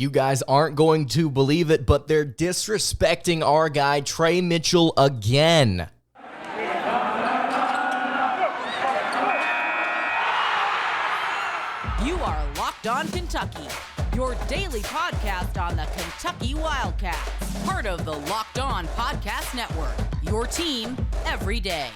You guys aren't going to believe it, but they're disrespecting our guy, Tre Mitchell, again. You are Locked On Kentucky, your daily podcast on the Kentucky Wildcats. Part of the Locked On Podcast Network, your team every day.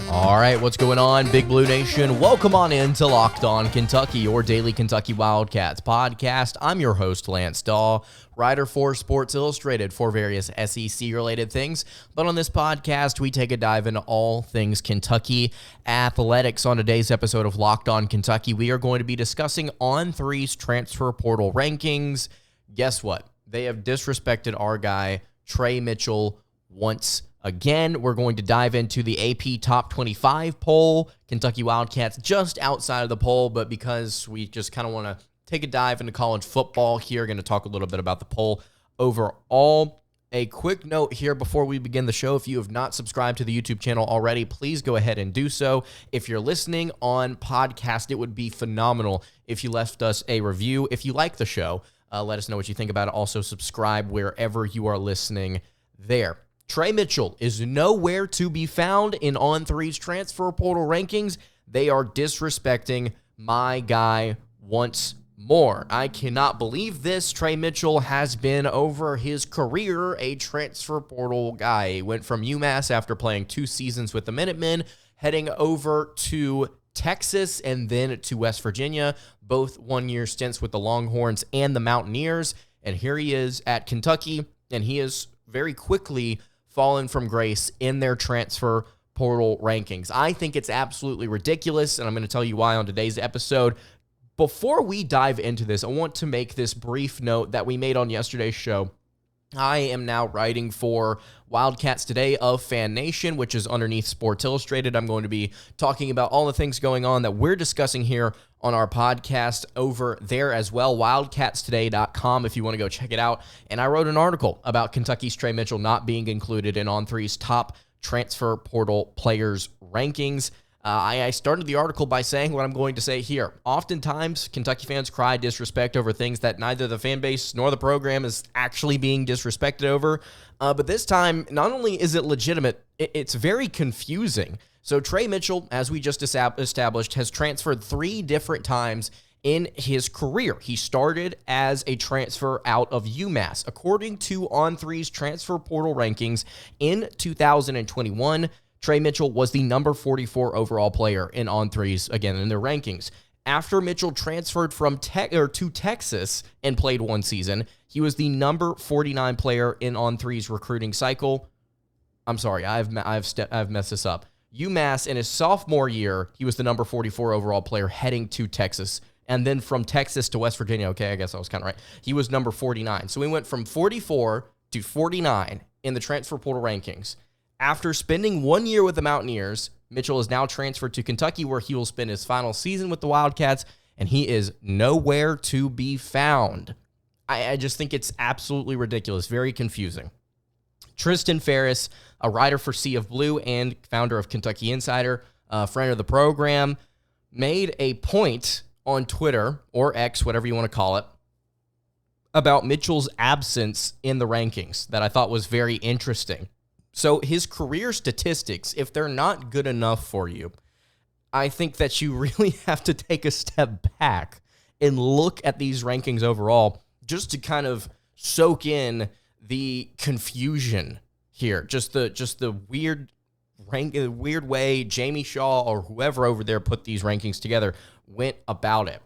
All right, what's going on, Big Blue Nation? Welcome on in to Locked On Kentucky, your daily Kentucky Wildcats podcast. I'm your host, Lance Dawe, writer for Sports Illustrated for various SEC-related things. But on this podcast, we take a dive into all things Kentucky athletics. On today's episode of Locked On Kentucky, we are going to be discussing On3's transfer portal rankings. Guess what? They have disrespected our guy, Tre Mitchell, once again. We're going to dive into the AP Top 25 poll. Kentucky Wildcats just outside of the poll, but because we just kind of want to take a dive into college football here, going to talk a little bit about the poll overall. A quick note here before we begin the show. If you have not subscribed to the YouTube channel already, please go ahead and do so. If you're listening on podcast, it would be phenomenal if you left us a review. If you like the show, let us know what you think about it. Also, subscribe wherever you are listening there. Tre Mitchell is nowhere to be found in On3's transfer portal rankings. They are disrespecting my guy once more. I cannot believe this. Tre Mitchell has been, over his career, a transfer portal guy. He went from UMass after playing 2 seasons with the Minutemen, heading over to Texas and then to West Virginia, both 1-year stints with the Longhorns and the Mountaineers. And here he is at Kentucky, and he is very quickly fallen from grace in their transfer portal rankings. I think it's absolutely ridiculous, and I'm going to tell you why on today's episode. Before we dive into this, I want to make this brief note that we made on yesterday's show. I am now writing for Wildcats Today of Fan Nation, which is underneath Sports Illustrated. I'm going to be talking about all the things going on that we're discussing here on our podcast over there as well, wildcatstoday.com if you want to go check it out. And I wrote an article about Kentucky's Tre Mitchell not being included in On3's top transfer portal players rankings. I started the article by saying what I'm going to say here. Oftentimes, Kentucky fans cry disrespect over things that neither the fan base nor the program is actually being disrespected over. But this time, not only is it legitimate, it's very confusing. So Tre Mitchell, as we just established, has transferred 3 different times in his career. He started as a transfer out of UMass. According to On3's transfer portal rankings in 2021, Tre Mitchell was the number 44 overall player in On3's, again, in their rankings. After Mitchell transferred from to Texas and played 1 season, he was the number 49 player in On3's recruiting cycle. I'm sorry, I've messed this up. UMass, in his sophomore year, he was the number 44 overall player heading to Texas. And then from Texas to West Virginia, okay, I guess I was kind of right, he was number 49. So he went from 44 to 49 in the transfer portal rankings. After spending 1 year with the Mountaineers, Mitchell is now transferred to Kentucky, where he will spend his final season with the Wildcats, and he is nowhere to be found. I just think it's absolutely ridiculous, very confusing. Tristan Ferris, a writer for Sea of Blue and founder of Kentucky Insider, a friend of the program, made a point on Twitter, or X, whatever you want to call it, about Mitchell's absence in the rankings that I thought was very interesting. So his career statistics, if they're not good enough for you, I think that you really have to take a step back and look at these rankings overall just to kind of soak in the confusion here. Just the weird way Jamie Shaw or whoever over there put these rankings together went about it.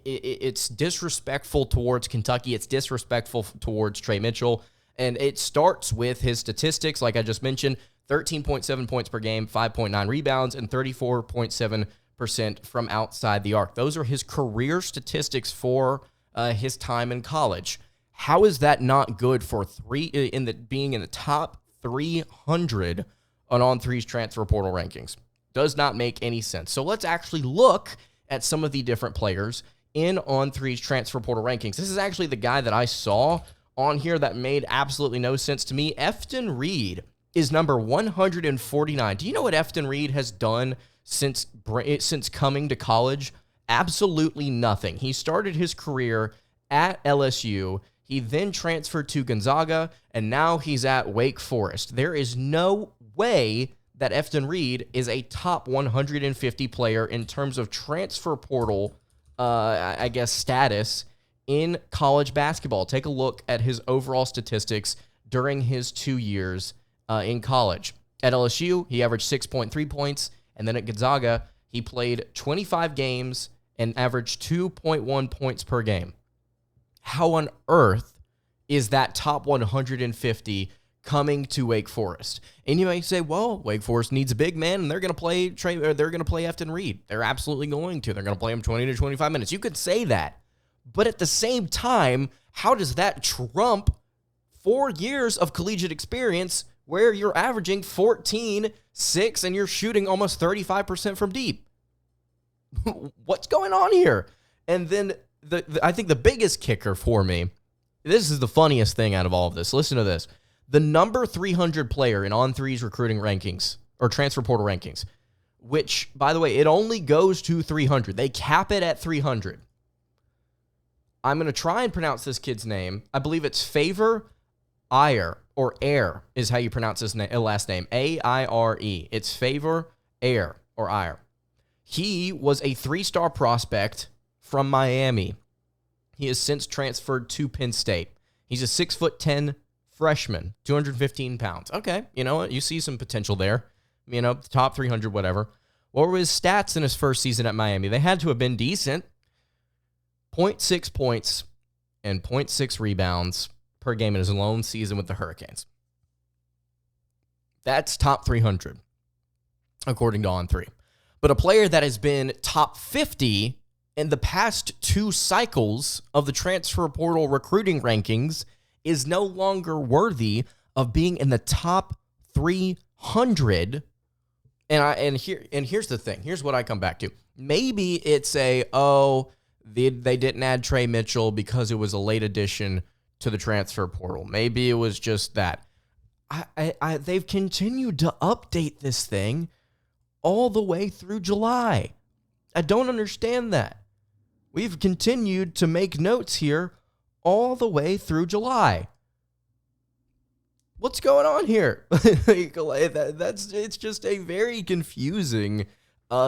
It's disrespectful towards Kentucky. It's disrespectful towards Tre Mitchell. And it starts with his statistics, like I just mentioned, 13.7 points per game, 5.9 rebounds, and 34.7% from outside the arc. Those are his career statistics for his time in college. How is that not good for being in the top 300 on On3's transfer portal rankings? Does not make any sense. So let's actually look at some of the different players in On3's transfer portal rankings. This is actually the guy that I saw on here that made absolutely no sense to me. Effton Reed is number 149. Do you know what Effton Reed has done since coming to college? Absolutely nothing. He started his career at LSU. He then transferred to Gonzaga, and now he's at Wake Forest. There is no way that Effton Reed is a top 150 player in terms of transfer portal, status in college basketball. Take a look at his overall statistics during his 2 years in college. At LSU, he averaged 6.3 points, and then at Gonzaga, he played 25 games and averaged 2.1 points per game. How on earth is that top 150 coming to Wake Forest? And you may say, well, Wake Forest needs a big man, and they're going to play Effton Reed. They're absolutely going to. They're going to play him 20 to 25 minutes. You could say that. But at the same time, how does that trump 4 years of collegiate experience where you're averaging 14, 6, and you're shooting almost 35% from deep? What's going on here? And then I think the biggest kicker for me, this is the funniest thing out of all of this. Listen to this. The number 300 player in On3's recruiting rankings, or transfer portal rankings, which, by the way, it only goes to 300. They cap it at 300. I'm going to try and pronounce this kid's name. I believe it's Sahvir Wheeler, or Air is how you pronounce his last name. A-I-R-E. It's Sahvir Wheeler, or Air. He was a 3-star prospect from Miami. He has since transferred to Penn State. He's a 6'10" freshman, 215 pounds. Okay, you know what? You see some potential there. You know, top 300, whatever. What were his stats in his first season at Miami? They had to have been decent. 0.6 points and 0.6 rebounds per game in his lone season with the Hurricanes. That's top 300, according to On3. But a player that has been top 50 in the past 2 cycles of the transfer portal recruiting rankings is no longer worthy of being in the top 300. And here's the thing. Here's what I come back to. Maybe it's they didn't add Tre Mitchell because it was a late addition to the transfer portal. Maybe it was just that. They've continued to update this thing all the way through July. I don't understand that. We've continued to make notes here all the way through July. What's going on here? It's just a very confusing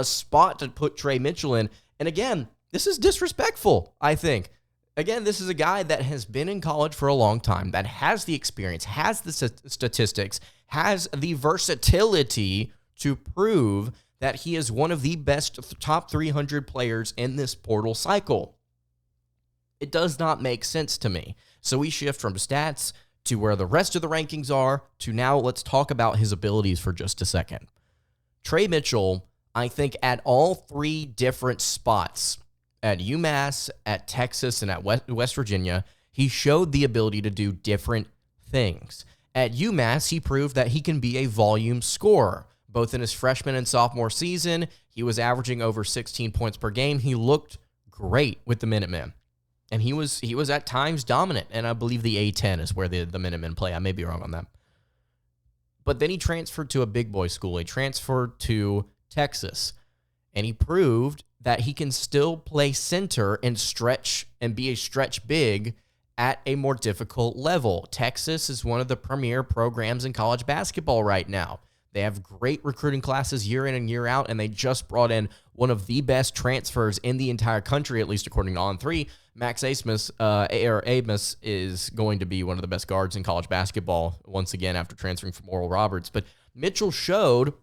spot to put Tre Mitchell in. And again, this is disrespectful, I think. Again, this is a guy that has been in college for a long time, that has the experience, has the statistics, has the versatility to prove that he is one of the best top 300 players in this portal cycle. It does not make sense to me. So we shift from stats to where the rest of the rankings are to now let's talk about his abilities for just a second. Tre Mitchell, I think at all 3 different spots, at UMass, at Texas, and at West Virginia, he showed the ability to do different things. At UMass, he proved that he can be a volume scorer. Both in his freshman and sophomore season, he was averaging over 16 points per game. He looked great with the Minutemen. And he was at times dominant. And I believe the A-10 is where the Minutemen play. I may be wrong on that. But then he transferred to a big boy school. He transferred to Texas. And he proved that he can still play center and stretch and be a stretch big at a more difficult level. Texas is one of the premier programs in college basketball right now. They have great recruiting classes year in and year out, and they just brought in one of the best transfers in the entire country, at least according to On3. Max Abmas is going to be one of the best guards in college basketball once again after transferring from Oral Roberts. But Mitchell showed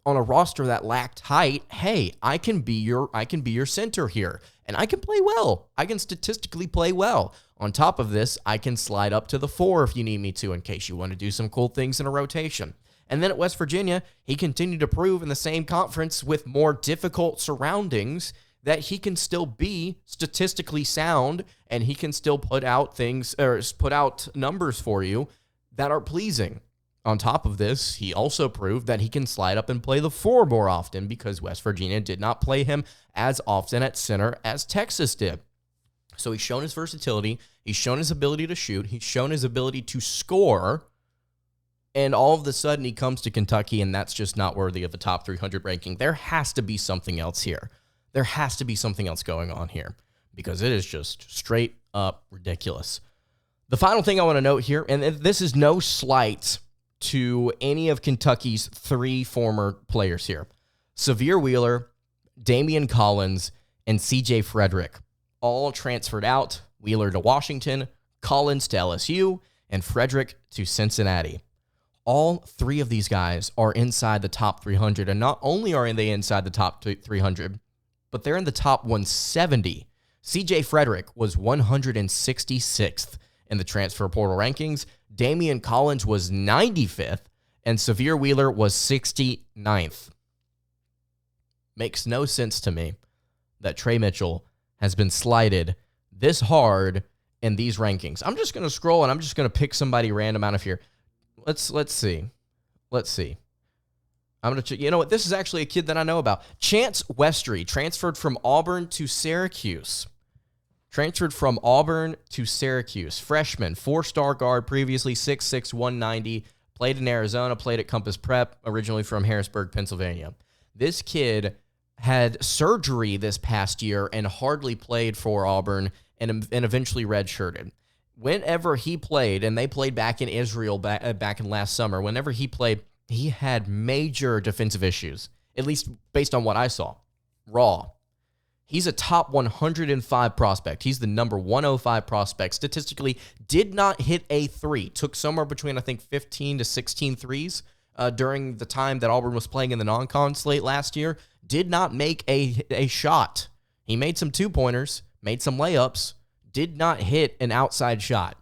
on a roster that lacked height, hey, I can be your center here, and I can play well. I can statistically play well. On top of this, I can slide up to the 4 if you need me to in case you want to do some cool things in a rotation. And then at West Virginia, he continued to prove in the same conference with more difficult surroundings that he can still be statistically sound and he can still put out numbers for you that are pleasing. On top of this, he also proved that he can slide up and play the 4 more often because West Virginia did not play him as often at center as Texas did. So he's shown his versatility, he's shown his ability to shoot, he's shown his ability to score. And all of a sudden, he comes to Kentucky, and that's just not worthy of a top 300 ranking. There has to be something else here. There has to be something else going on here because it is just straight ridiculous. The final thing I want to note here, and this is no slight to any of Kentucky's three former players here. Sahvir Wheeler, Daimion Collins, and CJ Fredrick all transferred out. Wheeler to Washington, Collins to LSU, and Fredrick to Cincinnati. All three of these guys are inside the top 300, and not only are they inside the top 300, but they're in the top 170. CJ Fredrick was 166th in the transfer portal rankings. Daimion Collins was 95th, and Sahvir Wheeler was 69th. Makes no sense to me that Trey Mitchell has been slighted this hard in these rankings. I'm just going to scroll, and I'm just going to pick somebody random out of here. Let's see. I'm going to you know what? This is actually a kid that I know about. Chance Westry transferred from Auburn to Syracuse. Freshman, 4-star guard, previously 6'6", 190, played in Arizona, played at Compass Prep, originally from Harrisburg, Pennsylvania. This kid had surgery this past year and hardly played for Auburn and eventually redshirted. Whenever he played, and they played back in Israel back in last summer, whenever he played, he had major defensive issues, at least based on what I saw. Raw. He's a top 105 prospect. He's the number 105 prospect. Statistically, did not hit a three. Took somewhere between, I think, 15 to 16 threes during the time that Auburn was playing in the non-con slate last year. Did not make a shot. He made some two-pointers, made some layups, did not hit an outside shot.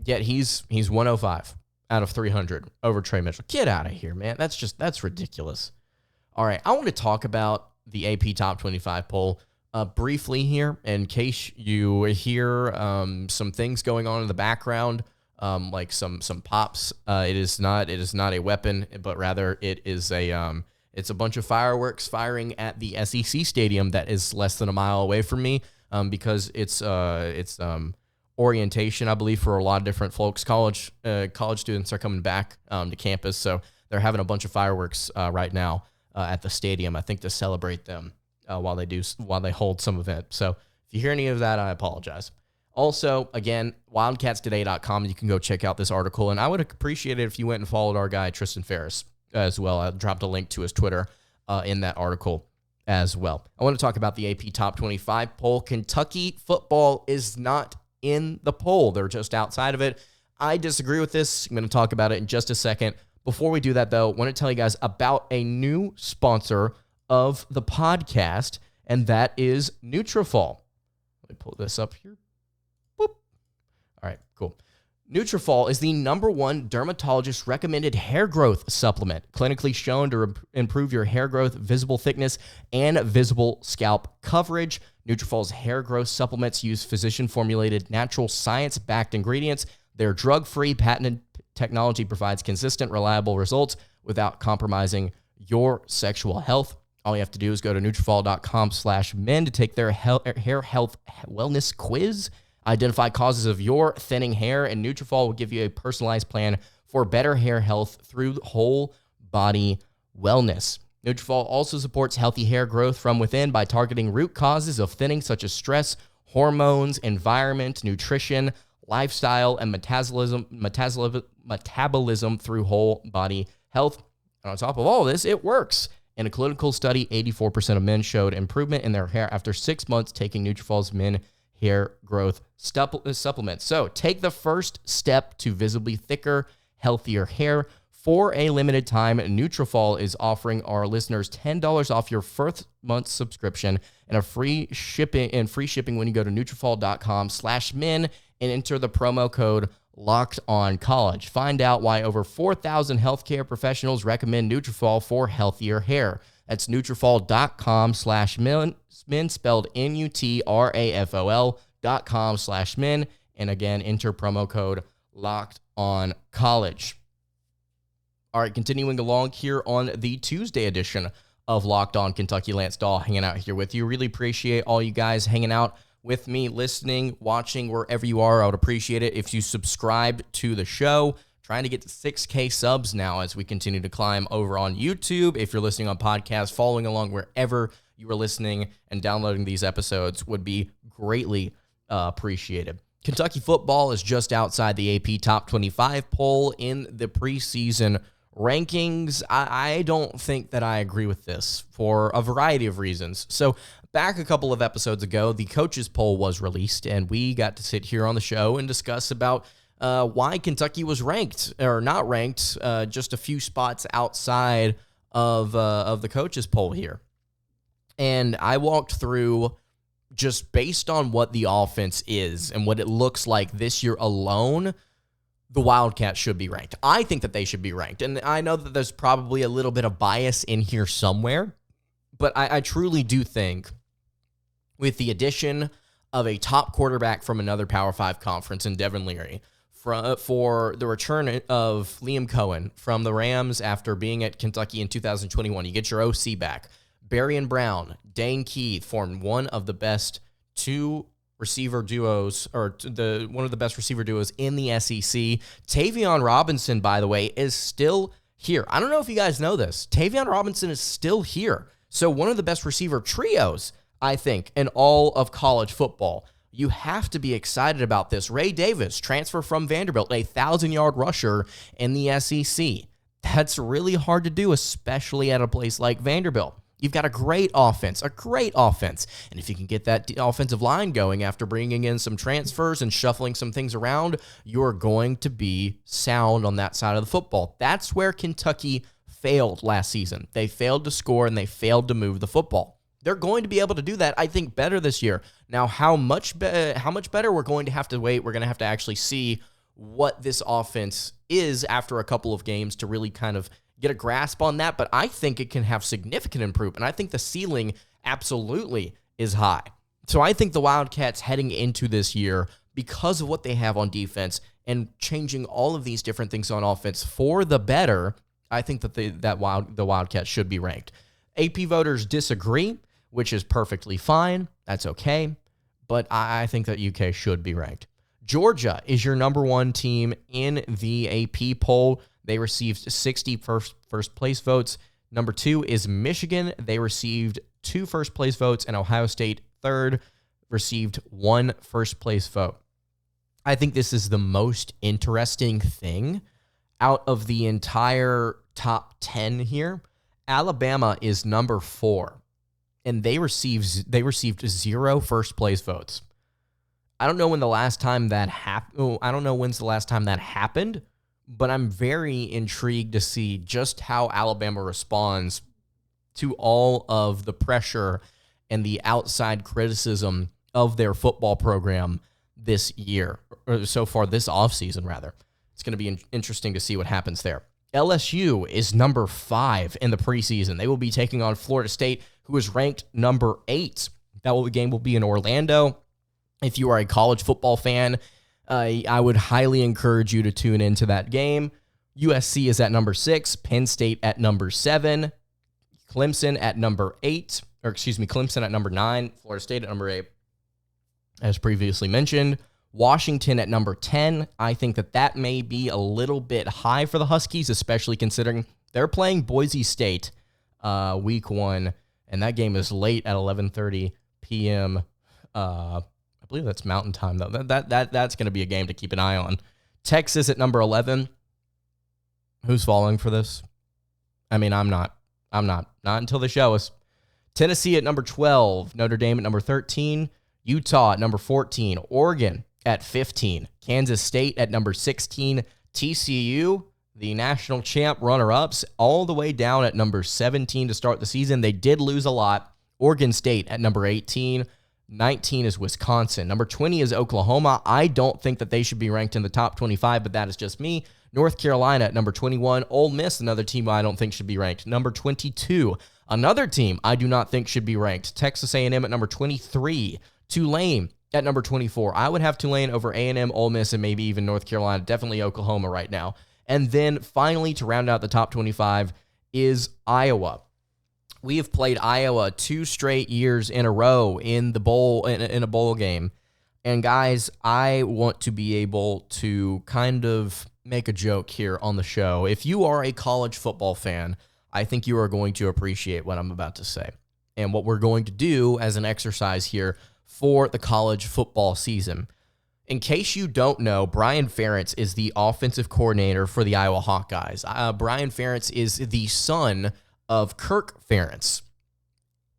Yet he's 105 out of 300 over Tre Mitchell. Get out of here, man. That's ridiculous. All right, I want to talk about the AP Top 25 poll briefly here, in case you hear some things going on in the background, like some pops. It is not a weapon, but rather it is it's a bunch of fireworks firing at the SEC stadium that is less than a mile away from me, because it's orientation, I believe, for a lot of different folks. College students are coming back to campus, so they're having a bunch of fireworks right now at the stadium, I think, to celebrate them while they hold some event. So if you hear any of that, I apologize. Also, again, wildcatstoday.com, you can go check out this article, and I would appreciate it if you went and followed our guy Tristan Ferris as well. I dropped a link to his Twitter in that article as well. I want to talk about the AP Top 25 poll. Kentucky football is not in the poll. They're just outside of it. I disagree with this. I'm going to talk about it in just a second. Before we do that, though, I want to tell you guys about a new sponsor of the podcast, and that is Neutralfall. Let me pull this up here. Boop. All right, cool. Neutralfall is the #1 dermatologist-recommended hair growth supplement, clinically shown to improve your hair growth, visible thickness, and visible scalp coverage. Neutralfall's hair growth supplements use physician-formulated, natural, science-backed ingredients. Their drug-free, patented technology provides consistent, reliable results without compromising your sexual health. All you have to do is go to Neutralfall.com/men to take their hair health wellness quiz. Identify causes of your thinning hair, and Neutralfall will give you a personalized plan for better hair health through whole body wellness. Neutralfall also supports healthy hair growth from within by targeting root causes of thinning, such as stress, hormones, environment, nutrition, lifestyle, and metabolism through whole body health. And on top of all of this, it works. In a clinical study, 84% of men showed improvement in their hair after 6 months taking Neutralfall's men hair growth supplements. So take the first step to visibly thicker, healthier hair. For a limited time, Neutralfall is offering our listeners $10 off your first month's subscription and free shipping when you go to Neutralfall.com/men and enter the promo code LOCKEDONCollege. Find out why over 4,000 healthcare professionals recommend Neutralfall for healthier hair. That's Neutralfall.com/men, spelled Nutrafol.com/men. And again, enter promo code LOCKEDONCollege. All right, continuing along here on the Tuesday edition of Locked On Kentucky. Lance Dawe hanging out here with you. Really appreciate all you guys hanging out with me, listening, watching, wherever you are. I would appreciate it if you subscribed to the show. Trying to get to 6K subs now as we continue to climb over on YouTube. If you're listening on podcasts, following along wherever you are listening and downloading these episodes would be greatly appreciated. Kentucky football is just outside the AP Top 25 poll in the preseason rankings. I don't think that I agree with this for a variety of reasons. So back a couple of episodes ago, the coaches poll was released, and we got to sit here on the show and discuss about why Kentucky was ranked or not ranked, just a few spots outside of the coaches poll here. And I walked through, just based on what the offense is and what it looks like this year alone, the Wildcats should be ranked. I think that they should be ranked. And I know that there's probably a little bit of bias in here somewhere, but I truly do think with the addition of a top quarterback from another Power 5 conference in Devin Leary, for the return of Liam Cohen from the Rams after being at Kentucky in 2021, you get your OC back. Barry and Brown, Dane Keith formed one of the best receiver duos in the SEC. Tavion Robinson, by the way, is still here. I don't know if you guys know this. Tavion Robinson is still here. So one of the best receiver trios, I think, in all of college football. You have to be excited about this. Ray Davis, transfer from Vanderbilt, a 1,000-yard rusher in the SEC. That's really hard to do, especially at a place like Vanderbilt. You've got a great offense. And if you can get that offensive line going after bringing in some transfers and shuffling some things around, you're going to be sound on that side of the football. That's where Kentucky failed last season. They failed to score and they failed to move the football. They're going to be able to do that, I think, better this year. Now, how much better, we're going to have to wait. We're going to have to actually see what this offense is after a couple of games to really kind of get a grasp on that, but I think it can have significant improvement. I think the ceiling absolutely is high. So I think the Wildcats heading into this year, because of what they have on defense and changing all of these different things on offense for the better, I think that the Wildcats should be ranked. AP voters disagree, which is perfectly fine. That's okay. But I think that UK should be ranked. Georgia is your number one team in the AP poll. They received 60 first place votes. Number 2 is Michigan. They received 2 first place votes, and Ohio State, third, received 1 first place vote. I think this is the most interesting thing out of the entire top 10 here. Alabama is number 4, and they received 0 first place votes. I don't know when the last time that happened. I don't know when's the last time that happened. But I'm very intrigued to see just how Alabama responds to all of the pressure and the outside criticism of their football program this year, or so far this offseason, rather. It's going to be interesting to see what happens there. LSU is number 5 in the preseason. They will be taking on Florida State, who is ranked number 8. That game will be in Orlando. If you are a college football fan, I would highly encourage you to tune into that game. USC is at number 6, Penn State at number 7, Clemson at number 9, Florida State at number 8, as previously mentioned. Washington at number 10. I think that may be a little bit high for the Huskies, especially considering they're playing Boise State week 1, and that game is late at 11:30 p.m. I believe that's Mountain Time, though. That's going to be a game to keep an eye on. Texas at number 11. Who's falling for this? I mean, I'm not. Not until they show us. Tennessee at number 12. Notre Dame at number 13. Utah at number 14. Oregon at 15. Kansas State at number 16. TCU, the national champ runner-ups, all the way down at number 17 to start the season. They did lose a lot. Oregon State at number 18. 19 is Wisconsin. Number 20 is Oklahoma. I don't think that they should be ranked in the top 25, but that is just me. North Carolina at number 21. Ole Miss, another team I don't think should be ranked. Number 22, another team I do not think should be ranked. Texas A&M at number 23. Tulane at number 24. I would have Tulane over A&M, Ole Miss, and maybe even North Carolina. Definitely Oklahoma right now. And then finally, to round out the top 25 is Iowa. We have played Iowa 2 straight years in a row in the bowl in a bowl game. And guys, I want to be able to kind of make a joke here on the show. If you are a college football fan, I think you are going to appreciate what I'm about to say. And what we're going to do as an exercise here for the college football season. In case you don't know, Brian Ferentz is the offensive coordinator for the Iowa Hawkeyes. Brian Ferentz is the son of Kirk Ferentz.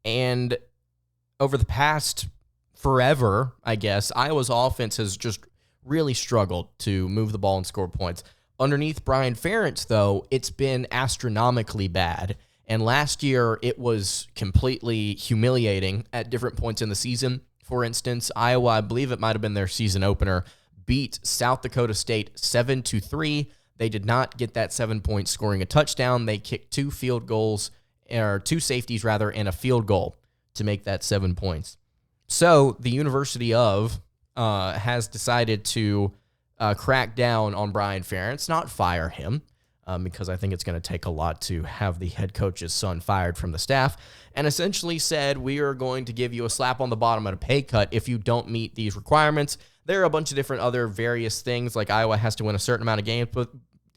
And over the past forever, I guess, Iowa's offense has just really struggled to move the ball and score points. Underneath Brian Ferentz, though, it's been astronomically bad. And last year, it was completely humiliating at different points in the season. For instance, Iowa, I believe it might have been their season opener, beat South Dakota State 7-3. They did not get that 7 points scoring a touchdown. They kicked two safeties, and a field goal to make that 7 points. So the University of has decided to crack down on Brian Ferentz, not fire him, because I think it's going to take a lot to have the head coach's son fired from the staff, and essentially said, we are going to give you a slap on the bottom and a pay cut if you don't meet these requirements. There are a bunch of different other various things, like Iowa has to win a certain amount of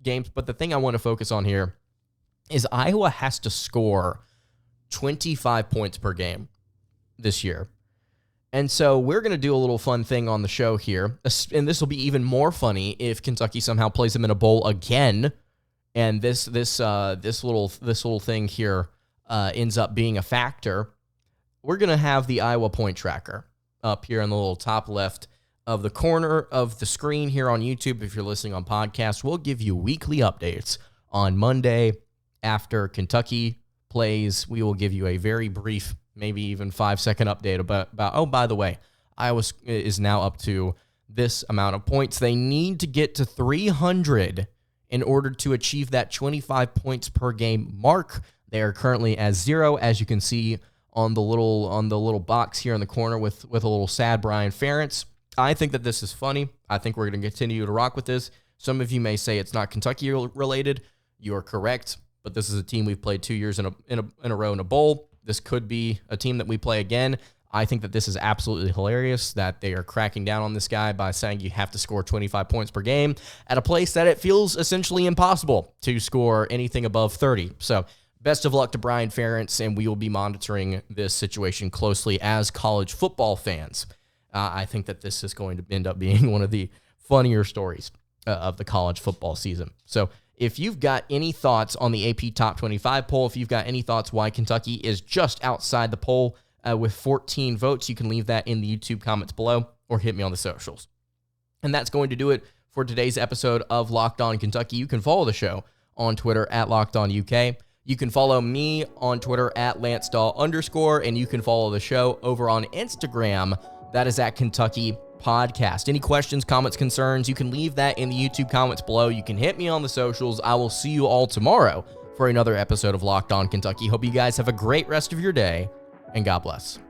games, but the thing I want to focus on here is Iowa has to score 25 points per game this year. And so we're going to do a little fun thing on the show here, and this will be even more funny if Kentucky somehow plays them in a bowl again, and this little thing here ends up being a factor. We're going to have the Iowa point tracker up here in the little top left of the corner of the screen here on YouTube. If you're listening on podcast, we'll give you weekly updates on Monday after Kentucky plays. We will give you a very brief, maybe even 5-second update about, oh, by the way, Iowa is now up to this amount of points. They need to get to 300 in order to achieve that 25 points per game mark. They are currently at 0, as you can see on the little box here in the corner with a little sad Brian Ferentz. I think that this is funny. I think we're going to continue to rock with this. Some of you may say it's not Kentucky related. You are correct, but this is a team we've played 2 years in a row in a bowl. This could be a team that we play again. I think that this is absolutely hilarious that they are cracking down on this guy by saying you have to score 25 points per game at a place that it feels essentially impossible to score anything above 30. So best of luck to Brian Ferentz, and we will be monitoring this situation closely as college football fans. I think that this is going to end up being one of the funnier stories of the college football season. So if you've got any thoughts on the AP Top 25 poll, if you've got any thoughts why Kentucky is just outside the poll with 14 votes, you can leave that in the YouTube comments below or hit me on the socials. And that's going to do it for today's episode of Locked On Kentucky. You can follow the show on Twitter at LockedOnUK. You can follow me on Twitter at LanceDawe_, and you can follow the show over on Instagram. That is at Kentucky Podcast. Any questions, comments, concerns, you can leave that in the YouTube comments below. You can hit me on the socials. I will see you all tomorrow for another episode of Locked On Kentucky. Hope you guys have a great rest of your day, and God bless.